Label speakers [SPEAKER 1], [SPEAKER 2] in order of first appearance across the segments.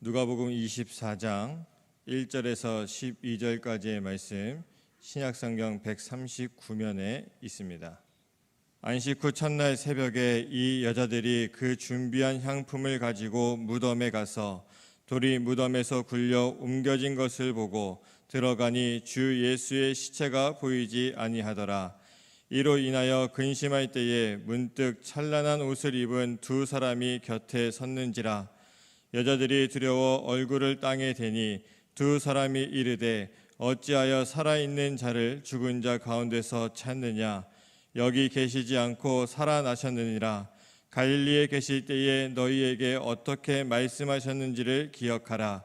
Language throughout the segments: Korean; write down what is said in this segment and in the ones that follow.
[SPEAKER 1] 누가복음 24장 1절에서 12절까지의 말씀, 신약성경 139면에 있습니다. 안식 후 첫날 새벽에 이 여자들이 그 준비한 향품을 가지고 무덤에 가서 돌이 무덤에서 굴려 옮겨진 것을 보고 들어가니 주 예수의 시체가 보이지 아니하더라. 이로 인하여 근심할 때에 문득 찬란한 옷을 입은 두 사람이 곁에 섰는지라. 여자들이 두려워 얼굴을 땅에 대니 두 사람이 이르되 어찌하여 살아있는 자를 죽은 자 가운데서 찾느냐? 여기 계시지 않고 살아나셨느니라. 갈릴리에 계실 때에 너희에게 어떻게 말씀하셨는지를 기억하라.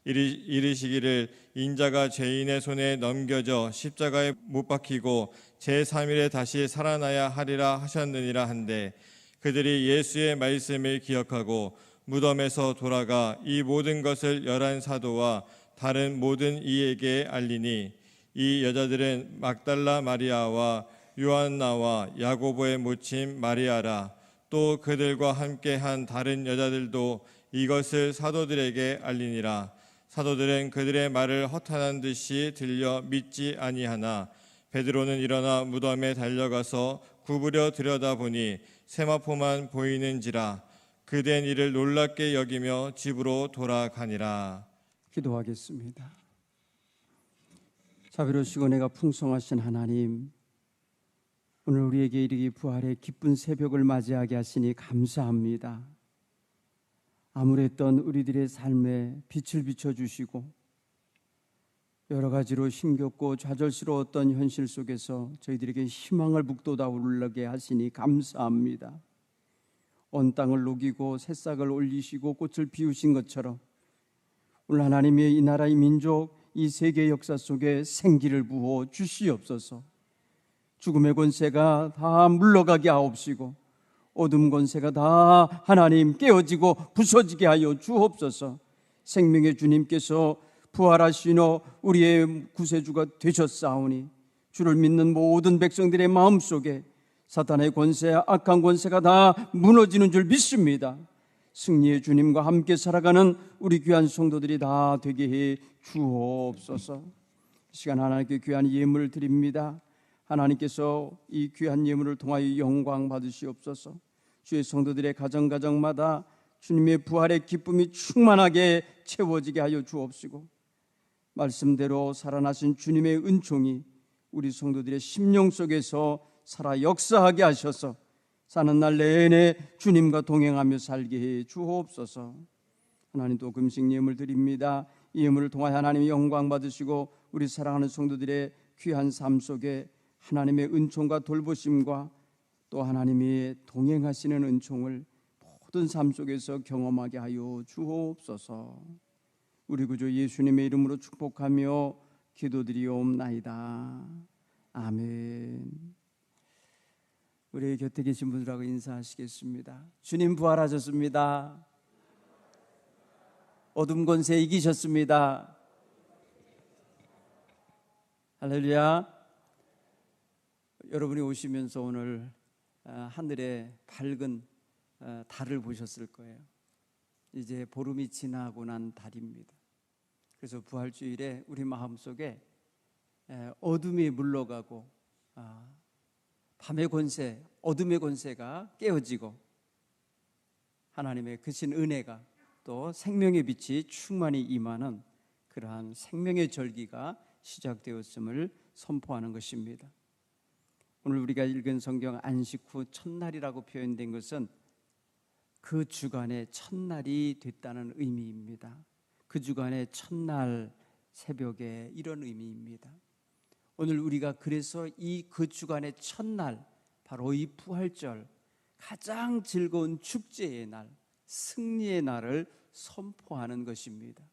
[SPEAKER 1] 이르시기를 인자가 죄인의 손에 넘겨져 십자가에 못 박히고 제3일에 다시 살아나야 하리라 하셨느니라 한데, 그들이 예수의 말씀을 기억하고 무덤에서 돌아가 이 모든 것을 11 사도와 다른 모든 이에게 알리니, 이 여자들은 막달라 마리아와 요한나와 야고보의 모친 마리아라. 또 그들과 함께한 다른 여자들도 이것을 사도들에게 알리니라. 사도들은 그들의 말을 허탄한 듯이 들려 믿지 아니하나 베드로는 일어나 무덤에 달려가서 구부려 들여다보니 세마포만 보이는지라. 그된 일을 놀랍게 여기며 집으로 돌아가니라.
[SPEAKER 2] 기도하겠습니다. 자비로우시고 내가 풍성하신 하나님, 오늘 우리에게 이르기 부활의 기쁜 새벽을 맞이하게 하시니 감사합니다. 암울했던 우리들의 삶에 빛을 비춰주시고 여러 가지로 힘겹고 좌절스러웠던 현실 속에서 저희들에게 희망을 북돋아오르게 하시니 감사합니다. 온 땅을 녹이고 새싹을 올리시고 꽃을 피우신 것처럼 오늘 하나님의 이 나라, 이 민족, 이 세계 역사 속에 생기를 부어 주시옵소서. 죽음의 권세가 다 물러가게 하옵시고 어둠 권세가 다 하나님 깨어지고 부서지게 하여 주옵소서. 생명의 주님께서 부활하시노 우리의 구세주가 되셨사오니 주를 믿는 모든 백성들의 마음속에 사탄의 권세, 악한 권세가 다 무너지는 줄 믿습니다. 승리의 주님과 함께 살아가는 우리 귀한 성도들이 다 되게 해 주옵소서. 이 시간 하나님께 귀한 예물을 드립니다. 하나님께서 이 귀한 예물을 통하여 영광 받으시옵소서. 주의 성도들의 가정마다 주님의 부활의 기쁨이 충만하게 채워지게 하여 주옵시고, 말씀대로 살아나신 주님의 은총이 우리 성도들의 심령 속에서 살아 역사하게 하셔서 사는 날 내내 주님과 동행하며 살게 해 주옵소서. 하나님, 또 금식 예물 드립니다. 이 예물을 통하여 하나님의 영광 받으시고 우리 사랑하는 성도들의 귀한 삶 속에 하나님의 은총과 돌보심과 또 하나님이 동행하시는 은총을 모든 삶 속에서 경험하게 하여 주옵소서. 우리 구주 예수님의 이름으로 축복하며 기도드리옵나이다. 아멘. 우리 곁에 계신 분들하고 인사하시겠습니다. 주님 부활하셨습니다. 어둠 권세 이기셨습니다. 할렐루야. 여러분이 오시면서 오늘 하늘에 밝은 달을 보셨을 거예요. 이제 보름이 지나고 난 달입니다. 그래서 부활주일에 우리 마음속에 어둠이 물러가고 밤의 권세, 어둠의 권세가 깨어지고 하나님의 크신 은혜가 또 생명의 빛이 충만히 임하는 그러한 생명의 절기가 시작되었음을 선포하는 것입니다. 오늘 우리가 읽은 성경 안식 후 첫날이라고 표현된 것은 그 주간의 첫날이 됐다는 의미입니다. 그 주간의 첫날 새벽에 이런 의미입니다. 오늘 우리가 그래서 이 그 주간의 첫날, 바로 이 부활절, 가장 즐거운 축제의 날, 승리의 날을 선포하는 것입니다.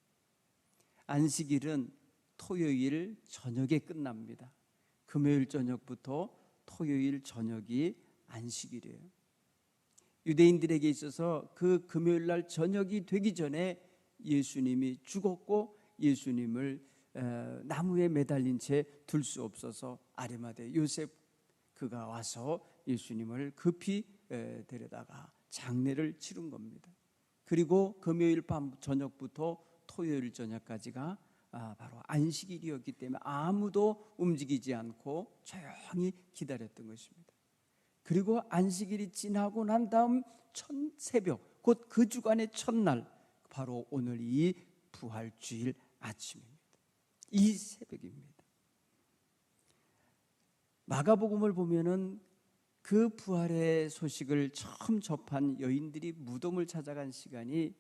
[SPEAKER 2] 안식일은 토요일 저녁에 끝납니다. 금요일 저녁부터 토요일 저녁이 안식일이에요. 유대인들에게 있어서 그 금요일 날 저녁이 되기 전에 예수님이 죽었고 예수님을 나무에 매달린 채 둘 수 없어서 아리마대 요셉 그가 와서 예수님을 급히 데려다가 장례를 치른 겁니다. 그 그리고 금요일 밤 저녁부터 토요일 저녁까지가 바로 안식일이었기 때문에 아무도 움직이지 않고 조용히 기다렸던 것입니다. 그리고 안식일이 지나고 난 다음 새벽, 곧 그 주간의 첫날, 바로 오늘 이 부활주일 아침입니다. 이 새벽입니다. 마가복음을 보면은 그 부활의 소식을 처음 접한 여인들이 무덤을 찾아간 시간이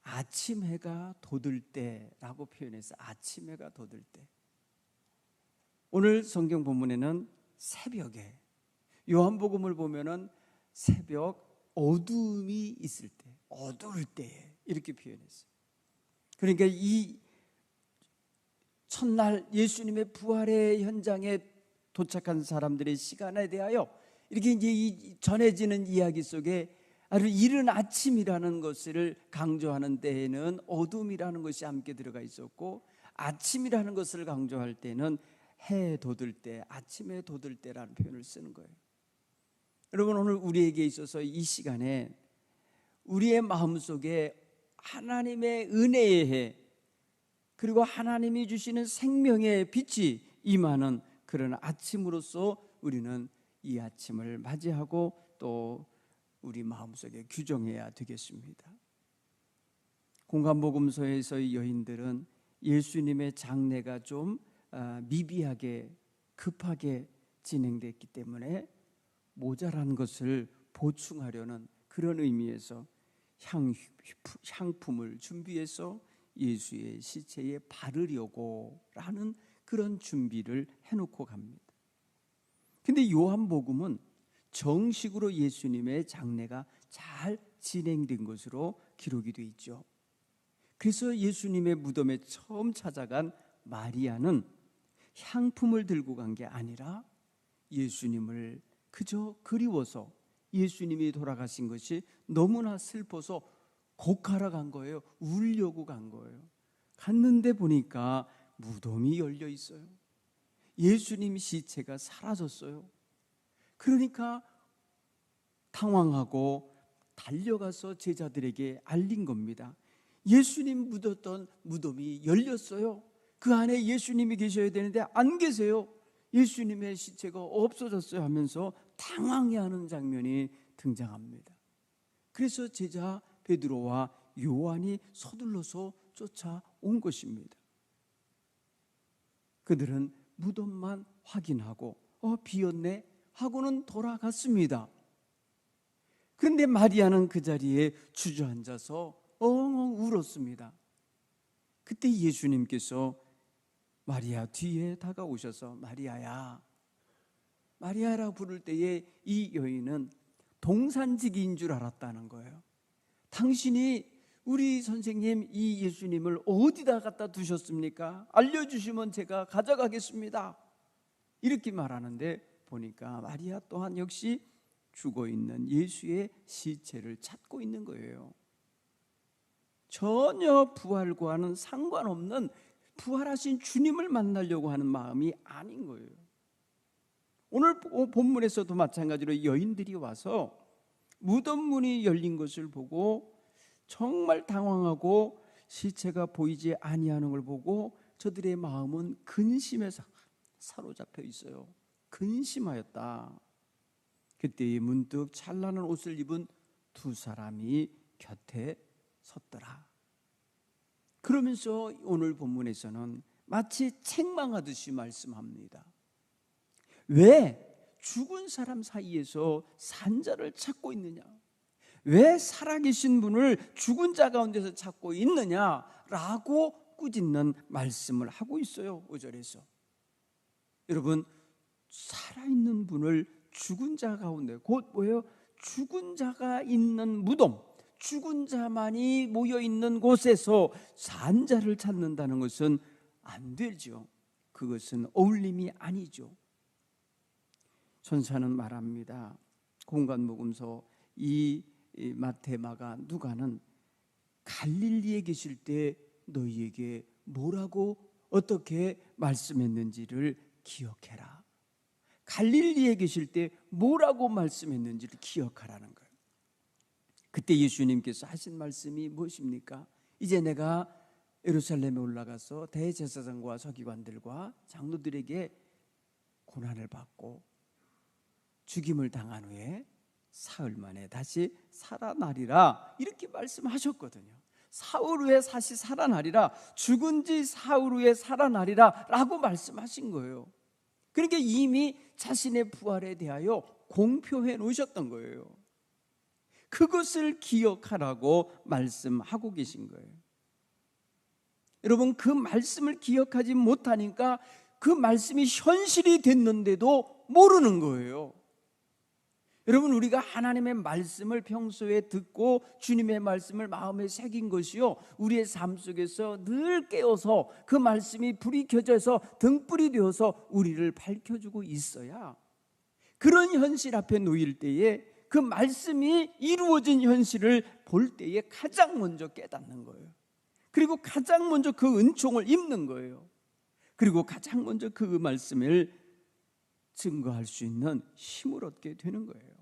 [SPEAKER 2] 아침 해가 돋을 때라고 표현해서 아침 해가 돋을 때. 오늘 성경 본문에는 새벽에, 요한복음을 보면은 새벽 어둠이 있을 때, 어두울 때에 이렇게 표현했어요. 그러니까 이 첫날 예수님의 부활의 현장에 도착한 사람들의 시간에 대하여 이렇게 이제 전해지는 이야기 속에 아주 이른 아침이라는 것을 강조하는 때에는 어둠이라는 것이 함께 들어가 있었고, 아침이라는 것을 강조할 때는 해 돋을 때, 아침에 돋을 때라는 표현을 쓰는 거예요. 여러분, 오늘 우리에게 있어서 이 시간에 우리의 마음속에 하나님의 은혜의 해, 그리고 하나님이 주시는 생명의 빛이 임하는 그런 아침으로서 우리는 이 아침을 맞이하고 또 우리 마음속에 규정해야 되겠습니다. 공간복음서에서의 여인들은 예수님의 장례가 좀 미비하게 급하게 진행됐기 때문에 모자란 것을 보충하려는 그런 의미에서 향품을 준비해서 예수의 시체에 바르려고 하는 그런 준비를 해놓고 갑니다. 근데 요한복음은 정식으로 예수님의 장례가 잘 진행된 것으로 기록이 되어 있죠. 그래서 예수님의 무덤에 처음 찾아간 마리아는 향품을 들고 간 게 아니라 예수님을 그저 그리워서, 예수님이 돌아가신 것이 너무나 슬퍼서 곡하러 간 거예요. 울려고 간 거예요. 갔는데 보니까 무덤이 열려 있어요. 예수님 시체가 사라졌어요. 그러니까 당황하고 달려가서 제자들에게 알린 겁니다. 예수님 묻었던 무덤이 열렸어요. 그 안에 예수님이 계셔야 되는데 안 계세요. 예수님의 시체가 없어졌어요 하면서 당황해하는 장면이 등장합니다. 그래서 제자 베드로와 요한이 서둘러서 쫓아온 것입니다. 그들은 무덤만 확인하고 비었네 하고는 돌아갔습니다. 그런데 마리아는 그 자리에 주저앉아서 엉엉 울었습니다. 그때 예수님께서 마리아 뒤에 다가오셔서 마리아야, 마리아라고 부를 때에 이 여인은 동산지기인 줄 알았다는 거예요. 당신이 우리 선생님 이 예수님을 어디다 갖다 두셨습니까? 알려주시면 제가 가져가겠습니다. 이렇게 말하는데 보니까 마리아 또한 역시 죽어있는 예수의 시체를 찾고 있는 거예요. 전혀 부활과는 상관없는 부활하신 주님을 만나려고 하는 마음이 아닌 거예요. 오늘 본문에서도 마찬가지로 여인들이 와서 무덤 문이 열린 것을 보고 정말 당황하고 시체가 보이지 아니하는 걸 보고 저들의 마음은 근심에 사로잡혀 있어요. 근심하였다. 그때 문득 찬란한 옷을 입은 두 사람이 곁에 섰더라. 그러면서 오늘 본문에서는 마치 책망하듯이 말씀합니다. 왜 죽은 사람 사이에서 산 자를 찾고 있느냐? 왜 살아계신 분을 죽은 자 가운데서 찾고 있느냐라고 꾸짖는 말씀을 하고 있어요. 5절에서. 여러분, 살아있는 분을 죽은 자 가운데, 곧 뭐예요? 죽은 자가 있는 무덤, 죽은 자만이 모여있는 곳에서 산 자를 찾는다는 것은 안 되죠. 그것은 어울림이 아니죠. 천사는 말합니다. 공간복음서 이 마태, 마가, 누가는 갈릴리에 계실 때 너희에게 뭐라고 어떻게 말씀했는지를 기억해라. 갈릴리에 계실 때 뭐라고 말씀했는지를 기억하라는 거예요. 그때 예수님께서 하신 말씀이 무엇입니까? 이제 내가 예루살렘에 올라가서 대제사장과 서기관들과 장로들에게 고난을 받고 죽임을 당한 후에 사흘 만에 다시 살아나리라, 이렇게 말씀하셨거든요. 사흘 후에 다시 살아나리라, 죽은 지 사흘 후에 살아나리라 라고 말씀하신 거예요. 그러니까 이미 자신의 부활에 대하여 공표해 놓으셨던 거예요. 그것을 기억하라고 말씀하고 계신 거예요. 여러분, 그 말씀을 기억하지 못하니까 그 말씀이 현실이 됐는데도 모르는 거예요. 여러분, 우리가 하나님의 말씀을 평소에 듣고 주님의 말씀을 마음에 새긴 것이요, 우리의 삶 속에서 늘 깨어서 그 말씀이 불이 켜져서 등불이 되어서 우리를 밝혀주고 있어야 그런 현실 앞에 놓일 때에 그 말씀이 이루어진 현실을 볼 때에 가장 먼저 깨닫는 거예요. 그리고 가장 먼저 그 은총을 입는 거예요. 그리고 가장 먼저 그 말씀을 증거할 수 있는 힘을 얻게 되는 거예요.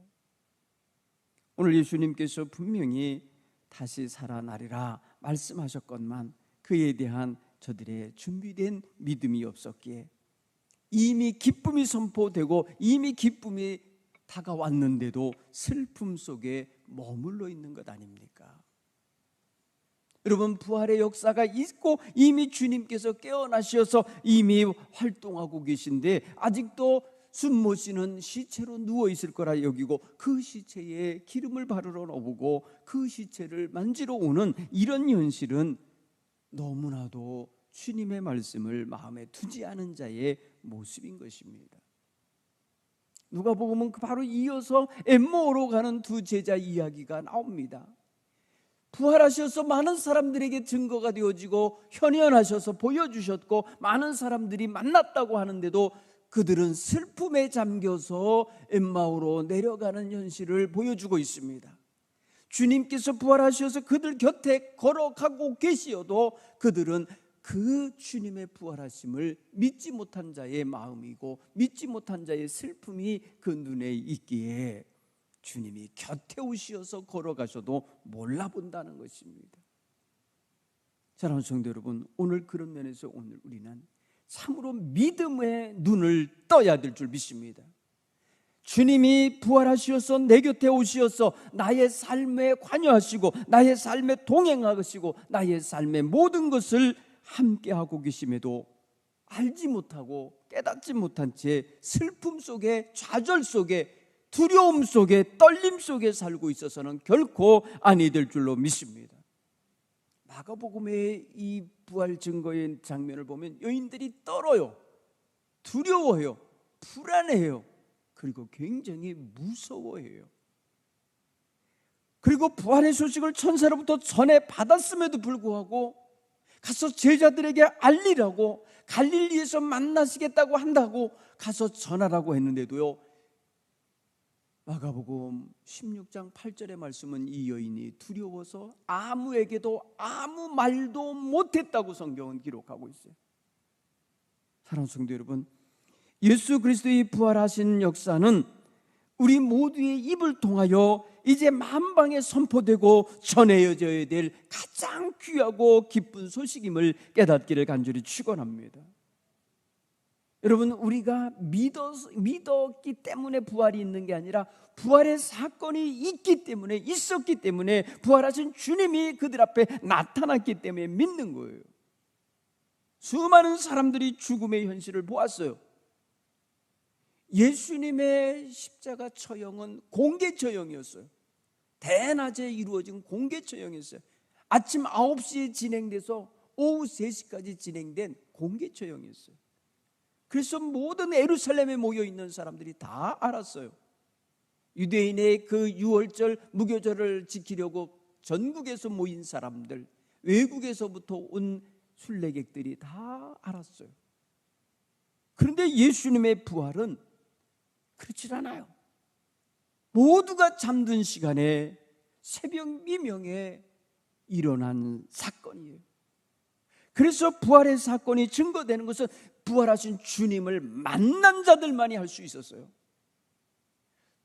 [SPEAKER 2] 오늘 예수님께서 분명히 다시 살아나리라 말씀하셨건만 그에 대한 저들의 준비된 믿음이 없었기에 이미 기쁨이 선포되고 이미 기쁨이 다가왔는데도 슬픔 속에 머물러 있는 것 아닙니까? 여러분, 부활의 역사가 있고 이미 주님께서 깨어나셔서 이미 활동하고 계신데 아직도 숨 못 쉬는 시체로 누워 있을 거라 여기고 그 시체에 기름을 바르러 넣고 그 시체를 만지러 오는 이런 현실은 너무나도 주님의 말씀을 마음에 두지 않은 자의 모습인 것입니다. 누가복음은 바로 이어서 엠마오로 가는 두 제자 이야기가 나옵니다. 부활하셔서 많은 사람들에게 증거가 되어지고 현현하셔서 보여주셨고 많은 사람들이 만났다고 하는데도 그들은 슬픔에 잠겨서 엠마오로 내려가는 현실을 보여주고 있습니다. 주님께서 부활하셔서 그들 곁에 걸어가고 계시어도 그들은 그 주님의 부활하심을 믿지 못한 자의 마음이고 믿지 못한 자의 슬픔이 그 눈에 있기에 주님이 곁에 오시어서 걸어가셔도 몰라본다는 것입니다. 사랑하는 성도 여러분, 오늘 그런 면에서 오늘 우리는 참으로 믿음의 눈을 떠야 될 줄 믿습니다. 주님이 부활하시어서 내 곁에 오시어서 나의 삶에 관여하시고 나의 삶에 동행하시고 나의 삶의 모든 것을 함께하고 계심에도 알지 못하고 깨닫지 못한 채 슬픔 속에 좌절 속에 두려움 속에 떨림 속에 살고 있어서는 결코 아니 될 줄로 믿습니다. 마가복음의 이 부활 증거의 장면을 보면 여인들이 떨어요, 두려워해요, 불안해요, 그리고 굉장히 무서워해요. 그리고 부활의 소식을 천사로부터 전해 받았음에도 불구하고 가서 제자들에게 알리라고, 갈릴리에서 만나시겠다고 한다고 가서 전하라고 했는데도요, 마가복음 16장 8절의 말씀은 이 여인이 두려워서 아무에게도 아무 말도 못했다고 성경은 기록하고 있어요. 사랑하는 성도 여러분, 예수 그리스도의 부활하신 역사는 우리 모두의 입을 통하여 이제 만방에 선포되고 전해져야 될 가장 귀하고 기쁜 소식임을 깨닫기를 간절히 축원합니다. 여러분, 우리가 믿었기 때문에 부활이 있는 게 아니라 부활의 사건이 있기 때문에, 있었기 때문에, 부활하신 주님이 그들 앞에 나타났기 때문에 믿는 거예요. 수많은 사람들이 죽음의 현실을 보았어요. 예수님의 십자가 처형은 공개 처형이었어요. 대낮에 이루어진 공개 처형이었어요. 아침 9시에 진행돼서 오후 3시까지 진행된 공개 처형이었어요. 그래서 모든 예루살렘에 모여있는 사람들이 다 알았어요. 유대인의 그 유월절 무교절을 지키려고 전국에서 모인 사람들, 외국에서부터 온 순례객들이 다 알았어요. 그런데 예수님의 부활은 그렇지 않아요. 모두가 잠든 시간에 새벽 미명에 일어난 사건이에요. 그래서 부활의 사건이 증거되는 것은 부활하신 주님을 만난 자들만이 할 수 있었어요.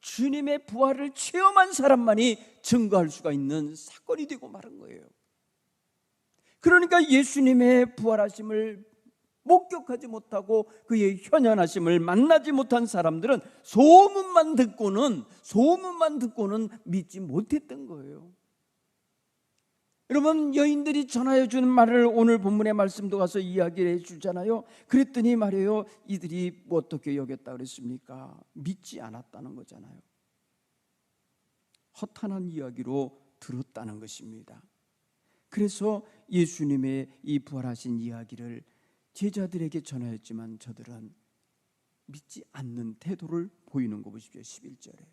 [SPEAKER 2] 주님의 부활을 체험한 사람만이 증거할 수가 있는 사건이 되고 말은 거예요. 그러니까 예수님의 부활하심을 목격하지 못하고 그의 현현하심을 만나지 못한 사람들은 소문만 듣고는 믿지 못했던 거예요. 여러분, 여인들이 전하여 주는 말을 오늘 본문의 말씀도 가서 이야기를 해주잖아요. 그랬더니 말이에요, 이들이 뭐 어떻게 여겼다 그랬습니까? 믿지 않았다는 거잖아요. 허탄한 이야기로 들었다는 것입니다. 그래서 예수님의 이 부활하신 이야기를 제자들에게 전하였지만 저들은 믿지 않는 태도를 보이는 거 보십시오. 11절에.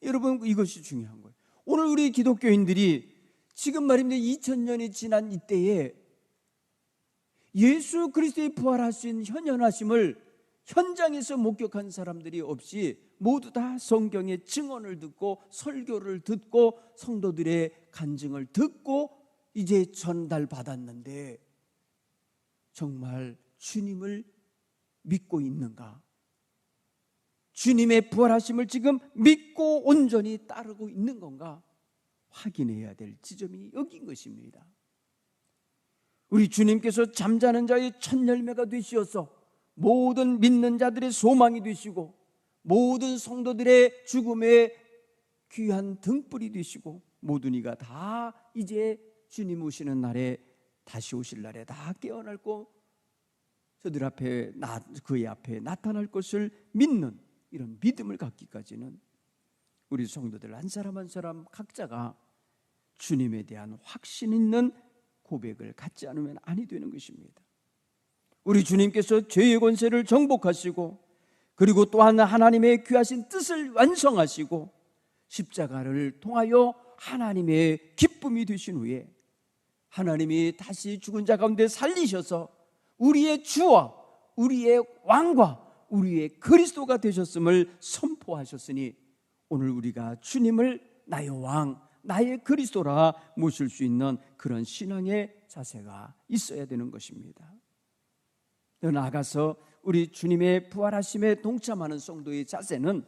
[SPEAKER 2] 여러분, 이것이 중요한 거예요. 오늘 우리 기독교인들이 지금 말입니다. 2000년이 지난 이때에 예수 그리스도의 부활하신 현현하심을 현장에서 목격한 사람들이 없이 모두 다 성경의 증언을 듣고 설교를 듣고 성도들의 간증을 듣고 이제 전달받았는데 정말 주님을 믿고 있는가? 주님의 부활하심을 지금 믿고 온전히 따르고 있는 건가? 확인해야 될 지점이 여기인 것입니다. 우리 주님께서 잠자는 자의 첫 열매가 되시어서 모든 믿는 자들의 소망이 되시고 모든 성도들의 죽음의 귀한 등불이 되시고 모든 이가 다 이제 주님 오시는 날에 다시 오실 날에 다 깨어날고 저들 앞에 그의 앞에 나타날 것을 믿는 이런 믿음을 갖기까지는 우리 성도들 한 사람 한 사람 각자가 주님에 대한 확신 있는 고백을 갖지 않으면 아니 되는 것입니다. 우리 주님께서 죄의 권세를 정복하시고 그리고 또한 하나님의 귀하신 뜻을 완성하시고 십자가를 통하여 하나님의 기쁨이 되신 후에 하나님이 다시 죽은 자 가운데 살리셔서 우리의 주와 우리의 왕과 우리의 그리스도가 되셨음을 선포하셨으니 오늘 우리가 주님을 나의 왕, 나의 그리스도라 모실 수 있는 그런 신앙의 자세가 있어야 되는 것입니다. 더 나아가서 우리 주님의 부활하심에 동참하는 성도의 자세는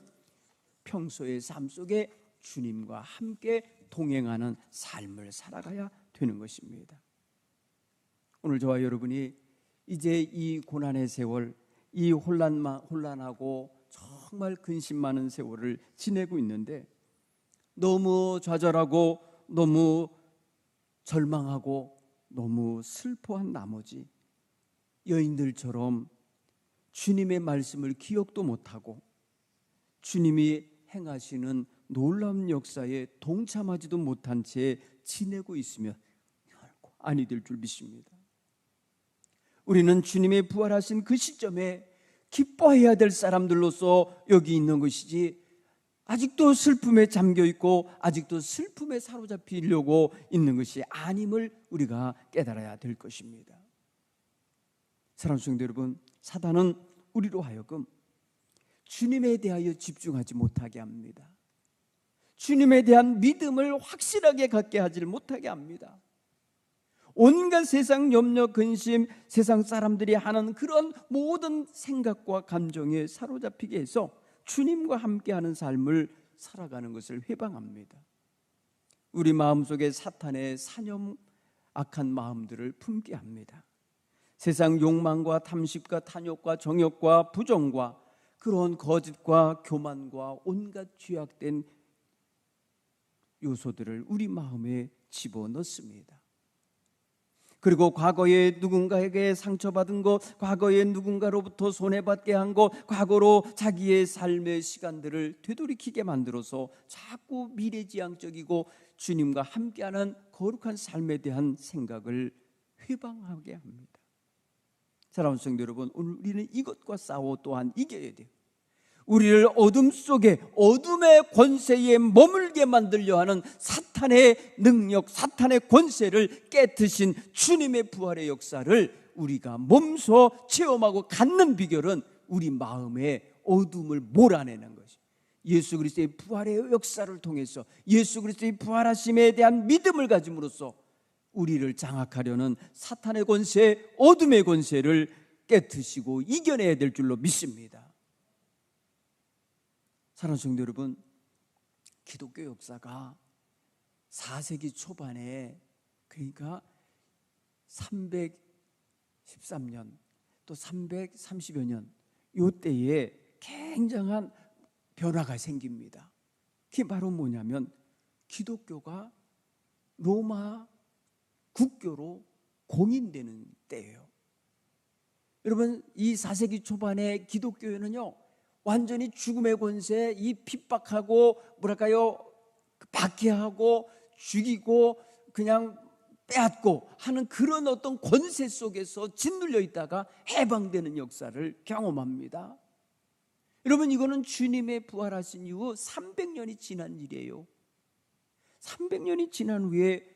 [SPEAKER 2] 평소의 삶 속에 주님과 함께 동행하는 삶을 살아가야 되는 것입니다. 오늘 저와 여러분이 이제 이 고난의 세월, 이 혼란하고 정말 근심 많은 세월을 지내고 있는데 너무 좌절하고 너무 절망하고 너무 슬퍼한 나머지 여인들처럼 주님의 말씀을 기억도 못하고 주님이 행하시는 놀라운 역사에 동참하지도 못한 채 지내고 있으면 결코 아니 될 줄 믿습니다. 우리는 주님의 부활하신 그 시점에 기뻐해야 될 사람들로서 여기 있는 것이지 아직도 슬픔에 잠겨 있고 아직도 슬픔에 사로잡히려고 있는 것이 아님을 우리가 깨달아야 될 것입니다. 사랑하는 성도 여러분, 사단은 우리로 하여금 주님에 대하여 집중하지 못하게 합니다. 주님에 대한 믿음을 확실하게 갖게 하지 못하게 합니다. 온갖 세상 염려, 근심, 세상 사람들이 하는 그런 모든 생각과 감정에 사로잡히게 해서 주님과 함께하는 삶을 살아가는 것을 회방합니다. 우리 마음속에 사탄의 사념, 악한 마음들을 품게 합니다. 세상 욕망과 탐식과 탐욕과 정욕과 부정과 그런 거짓과 교만과 온갖 죄악된 요소들을 우리 마음에 집어넣습니다. 그리고 과거에 누군가에게 상처받은 것, 과거에 누군가로부터 손해받게 한 것, 과거로 자기의 삶의 시간들을 되돌이키게 만들어서 자꾸 미래지향적이고 주님과 함께하는 거룩한 삶에 대한 생각을 회방하게 합니다. 사랑하는 성도 여러분, 오늘 우리는 이것과 싸워 또한 이겨야 돼요. 우리를 어둠 속에 어둠의 권세에 머물게 만들려 하는 사탄의 능력, 사탄의 권세를 깨트신 주님의 부활의 역사를 우리가 몸소 체험하고 갖는 비결은 우리 마음의 어둠을 몰아내는 것이죠. 예수 그리스도의 부활의 역사를 통해서 예수 그리스도의 부활하심에 대한 믿음을 가짐으로써 우리를 장악하려는 사탄의 권세, 어둠의 권세를 깨트시고 이겨내야 될 줄로 믿습니다. 사랑하는 성도 여러분, 기독교 역사가 4세기 초반에, 그러니까 313년 또 330여 년 이때에 굉장한 변화가 생깁니다. 그게 바로 뭐냐면 기독교가 로마 국교로 공인되는 때예요. 여러분, 이 4세기 초반에 기독교회는요, 완전히 죽음의 권세, 이 핍박하고 뭐랄까요, 박해하고 죽이고 그냥 빼앗고 하는 그런 어떤 권세 속에서 짓눌려 있다가 해방되는 역사를 경험합니다. 여러분, 이거는 주님의 부활하신 이후 300년이 지난 일이에요. 300년이 지난 후에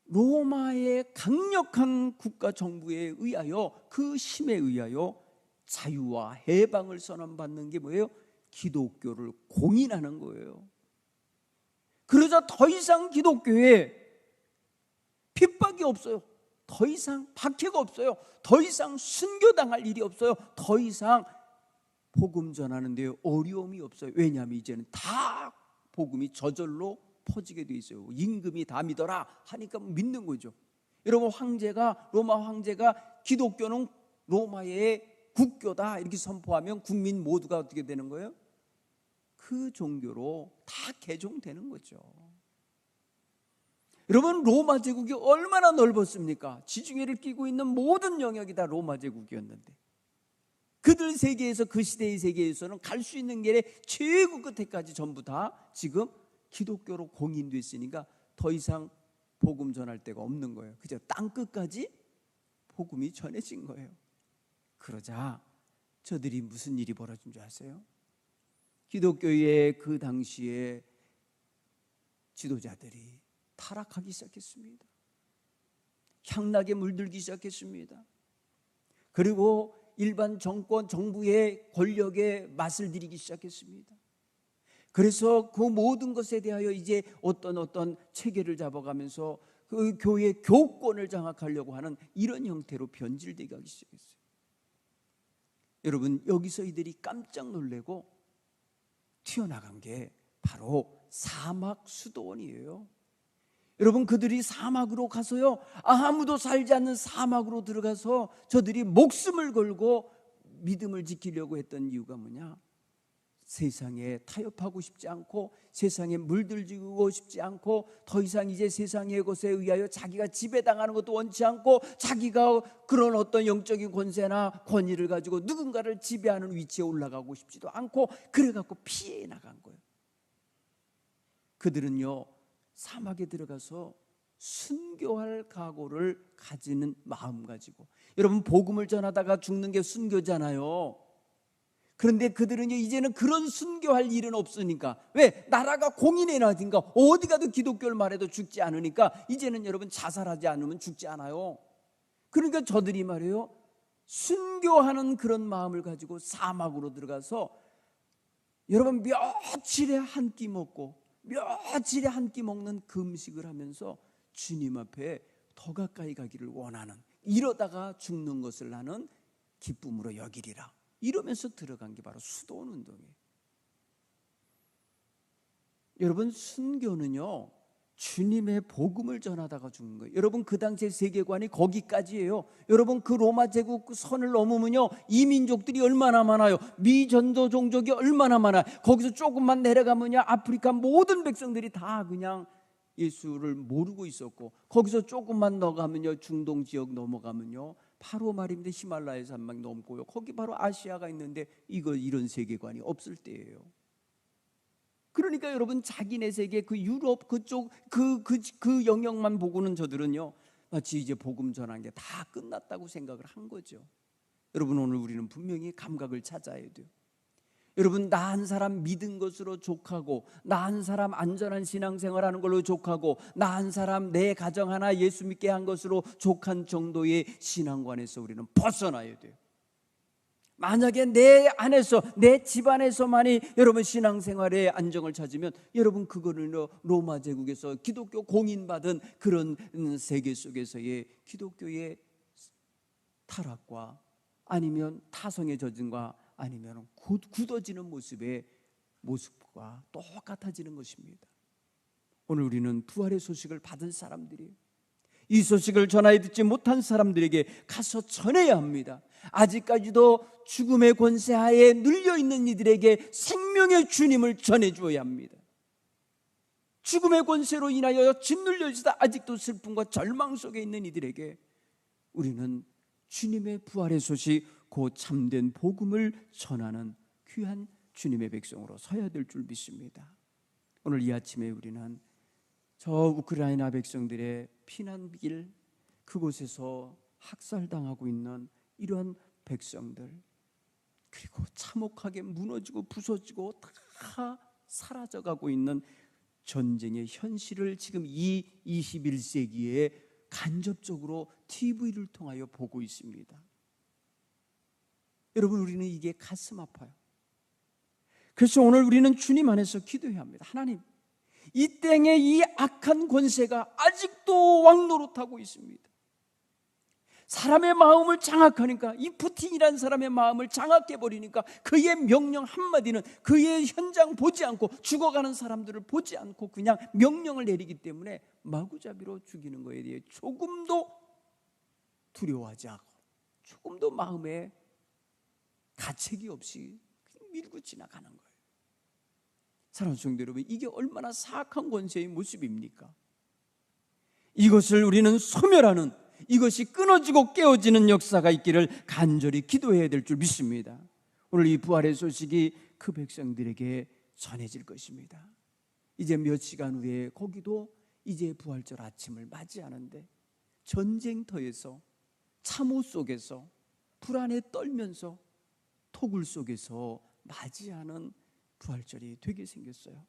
[SPEAKER 2] 로마의 강력한 국가 정부에 의하여, 그 힘에 의하여 자유와 해방을 선언받는 게 뭐예요? 기독교를 공인하는 거예요. 그러자 더 이상 기독교에 핍박이 없어요. 더 이상 박해가 없어요. 더 이상 순교당할 일이 없어요. 더 이상 복음 전하는 데 어려움이 없어요. 왜냐하면 이제는 다 복음이 저절로 퍼지게 돼 있어요. 임금이 다 믿어라 하니까 믿는 거죠. 여러분, 로마 황제가 기독교는 로마의 국교다 이렇게 선포하면 국민 모두가 어떻게 되는 거예요? 그 종교로 다 개종되는 거죠. 여러분, 로마 제국이 얼마나 넓었습니까? 지중해를 끼고 있는 모든 영역이 다 로마 제국이었는데, 그들 세계에서, 그 시대의 세계에서는 갈 수 있는 길의 최고 끝에까지 전부 다 지금 기독교로 공인됐으니까 더 이상 복음 전할 데가 없는 거예요. 그죠? 땅 끝까지 복음이 전해진 거예요. 그러자 저들이 무슨 일이 벌어진 줄 아세요? 기독교의 그 당시에 지도자들이 타락하기 시작했습니다. 향락에 물들기 시작했습니다. 그리고 일반 정권, 정부의 권력에 맛을 들이기 시작했습니다. 그래서 그 모든 것에 대하여 이제 어떤 체계를 잡아가면서 그 교회 교권을 장악하려고 하는 이런 형태로 변질되게 하기 시작했어요. 여러분, 여기서 이들이 깜짝 놀래고 튀어나간 게 바로 사막 수도원이에요. 여러분, 그들이 사막으로 가서요, 아무도 살지 않는 사막으로 들어가서 저들이 목숨을 걸고 믿음을 지키려고 했던 이유가 뭐냐? 세상에 타협하고 싶지 않고, 세상에 물들지고 싶지 않고, 더 이상 이제 세상의 것에 의하여 자기가 지배당하는 것도 원치 않고, 자기가 그런 어떤 영적인 권세나 권위를 가지고 누군가를 지배하는 위치에 올라가고 싶지도 않고, 그래갖고 피해 나간 거예요. 그들은요, 사막에 들어가서 순교할 각오를 가지는 마음 가지고, 여러분, 복음을 전하다가 죽는 게 순교잖아요. 그런데 그들은 이제는 그런 순교할 일은 없으니까, 왜? 나라가 공인해 놔지니까, 어디 가도 기독교를 말해도 죽지 않으니까 이제는 여러분 자살하지 않으면 죽지 않아요. 그러니까 저들이 말이에요, 순교하는 그런 마음을 가지고 사막으로 들어가서 여러분 며칠에 한 끼 먹고 며칠에 한 끼 먹는 금식을 하면서 주님 앞에 더 가까이 가기를 원하는, 이러다가 죽는 것을 나는 기쁨으로 여기리라, 이러면서 들어간 게 바로 수도원 운동이에요. 여러분, 순교는요, 주님의 복음을 전하다가 죽는 거예요. 여러분, 그 당시의 세계관이 거기까지예요. 여러분, 그 로마 제국 그 선을 넘으면요, 이민족들이 얼마나 많아요. 미전도 종족이 얼마나 많아요. 거기서 조금만 내려가면요, 아프리카 모든 백성들이 다 그냥 예수를 모르고 있었고, 거기서 조금만 넘어가면요, 중동 지역 넘어가면요, 바로 말입니다, 히말라야 산맥 넘고요, 거기 바로 아시아가 있는데 이런 세계관이 없을 때예요. 그러니까 여러분, 자기네 세계 그 유럽 그쪽 그 영역만 보고는 저들은요, 마치 이제 복음 전한 게 다 끝났다고 생각을 한 거죠. 여러분, 오늘 우리는 분명히 감각을 찾아야 돼요. 여러분, 나 한 사람 믿은 것으로 족하고, 나 한 사람 안전한 신앙생활하는 걸로 족하고, 나 한 사람 내 가정 하나 예수 믿게 한 것으로 족한 정도의 신앙관에서 우리는 벗어나야 돼요. 만약에 내 안에서, 내 집안에서만이 여러분 신앙생활의 안정을 찾으면, 여러분 그거는 로마 제국에서 기독교 공인받은 그런 세계 속에서의 기독교의 타락과, 아니면 타성의 저증과, 아니면 굳어지는 모습에 모습과 똑같아지는 것입니다. 오늘 우리는 부활의 소식을 받은 사람들이 이 소식을 전하여 듣지 못한 사람들에게 가서 전해야 합니다. 아직까지도 죽음의 권세하에 눌려있는 이들에게 생명의 주님을 전해주어야 합니다. 죽음의 권세로 인하여 짓눌려 있다 아직도 슬픔과 절망 속에 있는 이들에게 우리는 주님의 부활의 소식, 곧 참된 복음을 전하는 귀한 주님의 백성으로 서야 될 줄 믿습니다. 오늘 이 아침에 우리는 저 우크라이나 백성들의 피난길, 그곳에서 학살당하고 있는 이러한 백성들, 그리고 참혹하게 무너지고 부서지고 다 사라져가고 있는 전쟁의 현실을 지금 이 21세기에 간접적으로 TV를 통하여 보고 있습니다. 여러분, 우리는 이게 가슴 아파요. 그래서 오늘 우리는 주님 안에서 기도해야 합니다. 하나님, 이 땅에 이 악한 권세가 아직도 왕노릇하고 있습니다. 사람의 마음을 장악하니까, 이 푸틴이라는 사람의 마음을 장악해버리니까 그의 명령 한마디는 그의 현장 보지 않고, 죽어가는 사람들을 보지 않고 그냥 명령을 내리기 때문에 마구잡이로 죽이는 것에 대해 조금도 두려워하지 않고 조금도 마음에 가책이 없이 그냥 밀고 지나가는 거예요. 사랑하는 성도 여러분, 이게 얼마나 사악한 권세의 모습입니까? 이것을 우리는 소멸하는, 이것이 끊어지고 깨어지는 역사가 있기를 간절히 기도해야 될 줄 믿습니다. 오늘 이 부활의 소식이 그 백성들에게 전해질 것입니다. 이제 몇 시간 후에 거기도 이제 부활절 아침을 맞이하는데, 전쟁터에서, 참호 속에서, 불안에 떨면서, 토굴 속에서 맞이하는 부활절이 되게 생겼어요.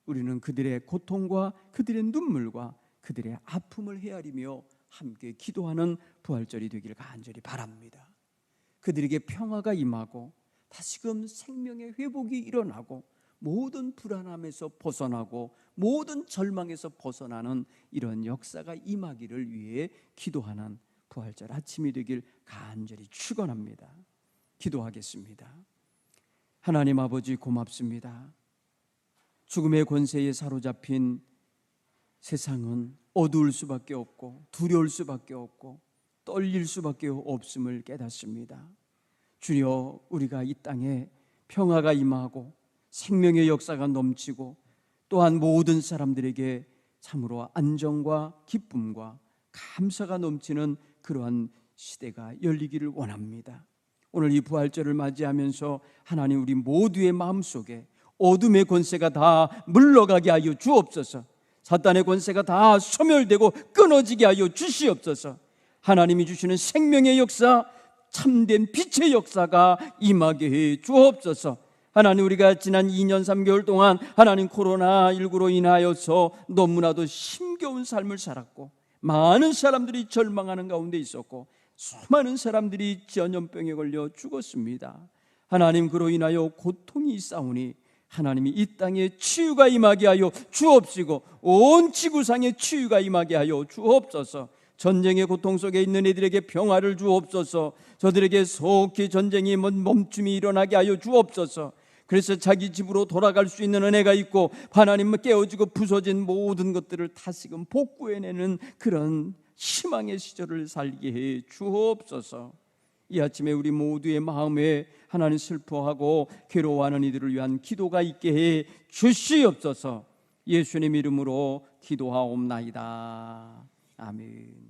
[SPEAKER 2] 우리는 그들의 고통과 그들의 눈물과 그들의 아픔을 헤아리며 함께 기도하는 부활절이 되기를 간절히 바랍니다. 그들에게 평화가 임하고 다시금 생명의 회복이 일어나고 모든 불안함에서 벗어나고 모든 절망에서 벗어나는 이런 역사가 임하기를 위해 기도하는 부활절 아침이 되길 간절히 축원합니다. 기도하겠습니다. 하나님 아버지, 고맙습니다. 죽음의 권세에 사로잡힌 세상은 어두울 수밖에 없고 두려울 수밖에 없고 떨릴 수밖에 없음을 깨닫습니다. 주여, 우리가 이 땅에 평화가 임하고 생명의 역사가 넘치고 또한 모든 사람들에게 참으로 안정과 기쁨과 감사가 넘치는 그러한 시대가 열리기를 원합니다. 오늘 이 부활절을 맞이하면서 하나님, 우리 모두의 마음속에 어둠의 권세가 다 물러가게 하여 주옵소서. 사탄의 권세가 다 소멸되고 끊어지게 하여 주시옵소서. 하나님이 주시는 생명의 역사, 참된 빛의 역사가 임하게 해 주옵소서. 하나님, 우리가 지난 2년 3개월 동안 하나님 코로나19로 인하여서 너무나도 힘겨운 삶을 살았고 많은 사람들이 절망하는 가운데 있었고 수많은 사람들이 전염병에 걸려 죽었습니다. 하나님, 그로 인하여 고통이 있사오니 하나님이 이 땅에 치유가 임하게 하여 주옵시고 온 지구상에 치유가 임하게 하여 주옵소서. 전쟁의 고통 속에 있는 이들에게 평화를 주옵소서. 저들에게 속히 전쟁이 멈춤이 일어나게 하여 주옵소서. 그래서 자기 집으로 돌아갈 수 있는 은혜가 있고 하나님, 깨어지고 부서진 모든 것들을 다시금 복구해내는 그런 희망의 시절을 살게 해 주옵소서. 이 아침에 우리 모두의 마음에 하나님 슬퍼하고 괴로워하는 이들을 위한 기도가 있게 해 주시옵소서. 예수님 이름으로 기도하옵나이다. 아멘.